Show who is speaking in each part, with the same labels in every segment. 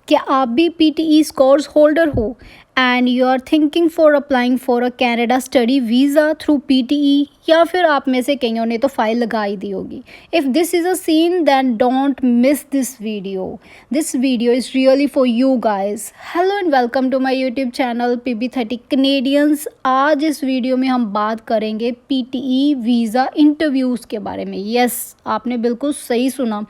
Speaker 1: क्या आप भी पीटीई स्कोर्स होल्डर हो and you are thinking for applying for a Canada study visa through PTE, या फिर आप में से कईयों ने तो फाइल लगा ही दी होगी। If this is a scene then don't miss this video is really for you guys. Hello and welcome to my YouTube channel PB30 Canadians. आज इस वीडियो में हम बात करेंगे पीटीई वीज़ा इंटरव्यूज़ के बारे में। यस, आपने बिल्कुल सही सुना।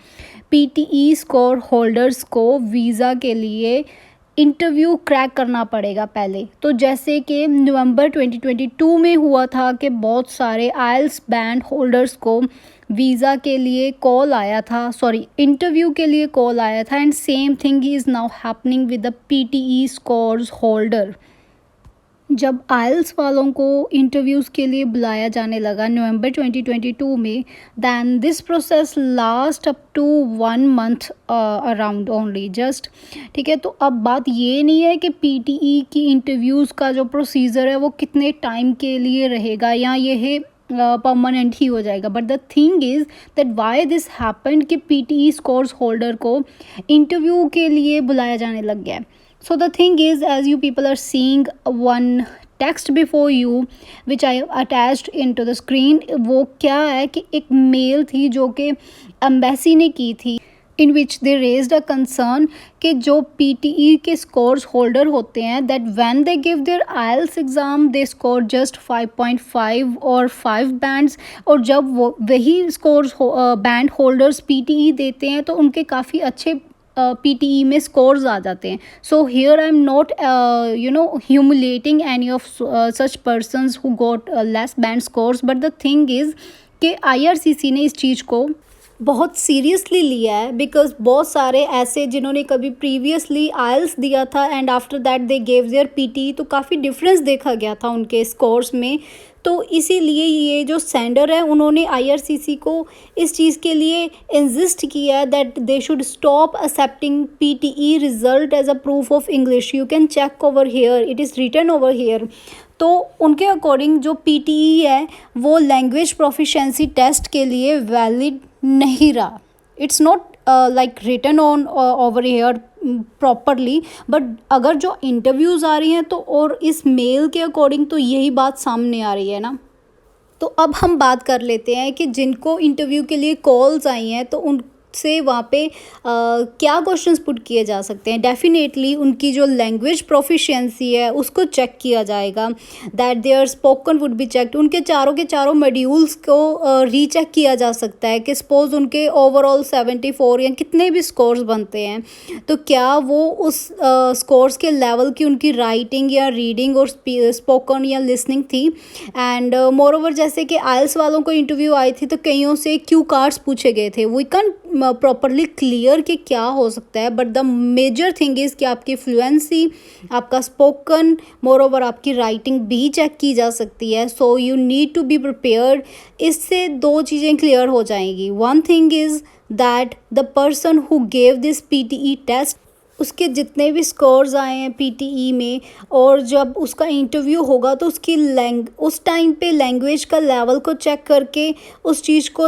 Speaker 1: पीटीई स्कोर होल्डर्स को वीज़ा के लिए इंटरव्यू क्रैक करना पड़ेगा पहले। तो जैसे कि नवंबर 2022 में हुआ था कि बहुत सारे आइल्स बैंड होल्डर्स को वीज़ा के लिए कॉल आया था, सॉरी इंटरव्यू के लिए कॉल आया था, and same thing is now happening with the PTE scores holder. जब आइल्स वालों को इंटरव्यूज़ के लिए बुलाया जाने लगा नवंबर 2022 में, then this process last up to 1 month around only just. ठीक है, तो अब बात ये नहीं है कि पीटीई की इंटरव्यूज़ का जो प्रोसीजर है वो कितने टाइम के लिए रहेगा या ये है परमानेंट ही हो जाएगा, but the thing is that why this happened कि पीटीई स्कोर्स होल्डर को इंटरव्यू के लिए बुलाया जाने लग गया है। So the thing is, as you people are seeing one text before you which I attached into the screen, वो क्या है कि एक मेल थी जो कि एम्बेसी ने की थी, इन विच दे रेज्ड अ कंसर्न कि जो पीटीई के स्कोर्स होल्डर होते हैं that when they give their IELTS exam they score just 5.5 और 5 बैंड्स, और जब वो वही स्कोर्स बैंड होल्डर्स पीटीई देते हैं तो उनके काफ़ी अच्छे पीटीई में स्कोर्स आ जाते हैं। So here I am not humiliating any of such persons who got less band scores, but the thing is कि आईआरसीसी ने इस चीज़ को बहुत सीरियसली लिया है, बिकॉज बहुत सारे ऐसे जिन्होंने कभी प्रीवियसली आइल्स दिया था and after that they gave there PT, तो काफ़ी डिफरेंस देखा गया था उनके स्कोर्स में। तो इसीलिए ये जो सेंडर है उन्होंने आईआरसीसी को इस चीज़ के लिए इंसिस्ट किया है that they should stop accepting PTE result as a proof of English. You can check over here, it is written over here. तो उनके अकॉर्डिंग जो पीटीई है वो लैंग्वेज प्रोफिशेंसी टेस्ट के लिए वैलिड नहीं रहा। It's not like written on over here properly, but अगर जो इंटरव्यूज़ आ रही हैं तो और इस मेल के अकॉर्डिंग तो यही बात सामने आ रही है ना। तो अब हम बात कर लेते हैं कि जिनको इंटरव्यू के लिए कॉल्स आई हैं तो उनसे वहाँ पे क्या क्वेश्चंस पुट किए जा सकते हैं। डेफिनेटली उनकी जो लैंग्वेज प्रोफिशिएंसी है उसको चेक किया जाएगा, that their spoken would be checked. उनके चारों के चारों मॉड्यूल्स को रीचेक किया जा सकता है कि सपोज उनके ओवरऑल 74 या कितने भी स्कोर्स बनते हैं तो क्या वो उस स्कोर्स के लेवल की उनकी राइटिंग या रीडिंग और स्पोकन या लिसनिंग थी। एंड मोर ओवर जैसे कि आइल्स वालों को इंटरव्यू आई थी तो कईयों से क्यू कार्ड्स पूछे गए थे। वी कैन प्रॉपरली क्लियर कि क्या हो सकता है, but the major thing is कि आपकी फ्लुएंसी, आपका स्पोकन, मोर ओवर आपकी राइटिंग भी चेक की जा सकती है। So you need to be prepared. इससे दो चीज़ें क्लियर हो जाएंगी। One thing is that the person who gave this PTE test, उसके जितने भी स्कोर्स आए हैं पीटीई में, और जब उसका इंटरव्यू होगा तो उसकी उस टाइम पे लैंग्वेज का लेवल को चेक करके उस चीज़ को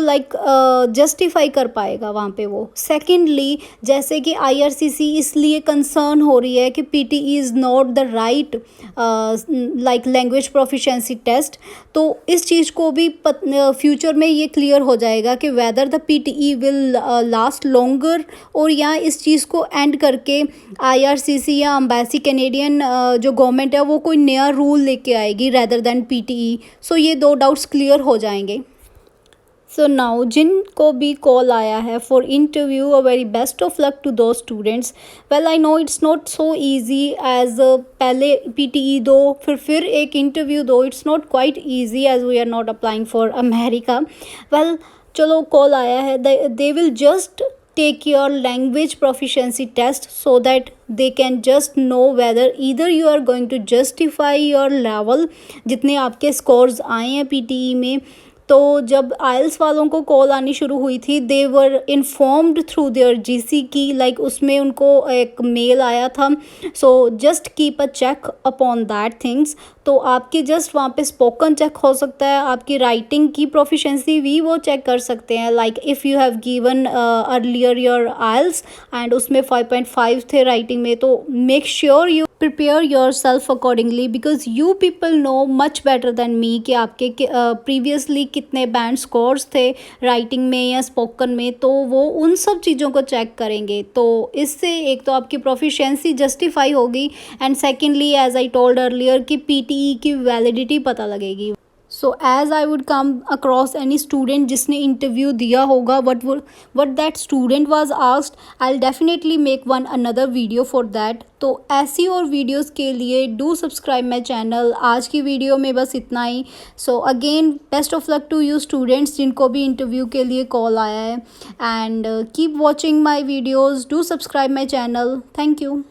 Speaker 1: जस्टिफाई कर पाएगा वहाँ पे वो। सेकेंडली, जैसे कि आईआरसीसी इसलिए कंसर्न हो रही है कि PTE is not the right language proficiency test, तो इस चीज़ को भी फ्यूचर में ये क्लियर हो जाएगा कि whether the PTE will last longer, और या इस चीज़ को एंड करके आईआरसीसी या एम्बेसी कैनेडियन जो गवर्नमेंट है वो कोई नया रूल लेके आएगी रेदर देन पीटीई। सो ये दो डाउट्स क्लियर हो जाएंगे। सो नाउ जिनको भी कॉल आया है for interview, a very best of luck to दो students. Well I know it's not so easy as पहले पीटीई दो फिर एक इंटरव्यू दो। It's not quite easy as we are not applying for America. Well चलो call आया है, they will just take your language proficiency test so that they can just know whether either you are going to justify your level, जितने आपके scores आए हैं PTE में तो जब आइल्स वालों को कॉल आनी शुरू हुई थी, they were informed through their GC की, लाइक उसमें उनको एक मेल आया था। So just keep a check upon that things. तो आपके जस्ट वहाँ पे स्पोकन चेक हो सकता है, आपकी राइटिंग की प्रोफिशेंसी भी वो चेक कर सकते हैं। Like if you have given earlier your IELTS and उसमें 5.5 थे राइटिंग में, तो make sure you prepare yourself accordingly, because you people know much better than me कि आपके प्रीवियसली कितने बैंड स्कोर्स थे राइटिंग में या स्पोकन में। तो वो उन सब चीज़ों को चेक करेंगे, तो इससे एक तो आपकी प्रोफिशेंसी जस्टिफाई होगी and secondly as I told earlier कि पीटीई की वैलिडिटी पता लगेगी। So as I would come across any student जिसने इंटरव्यू दिया होगा, what that student was asked, I will definitely make one another video for that. तो ऐसी और वीडियोस के लिए डू सब्सक्राइब माई चैनल। आज की वीडियो में बस इतना ही। So again best of luck to you students जिनको भी इंटरव्यू के लिए कॉल आया है, and keep watching my videos, do subscribe my channel. Thank you.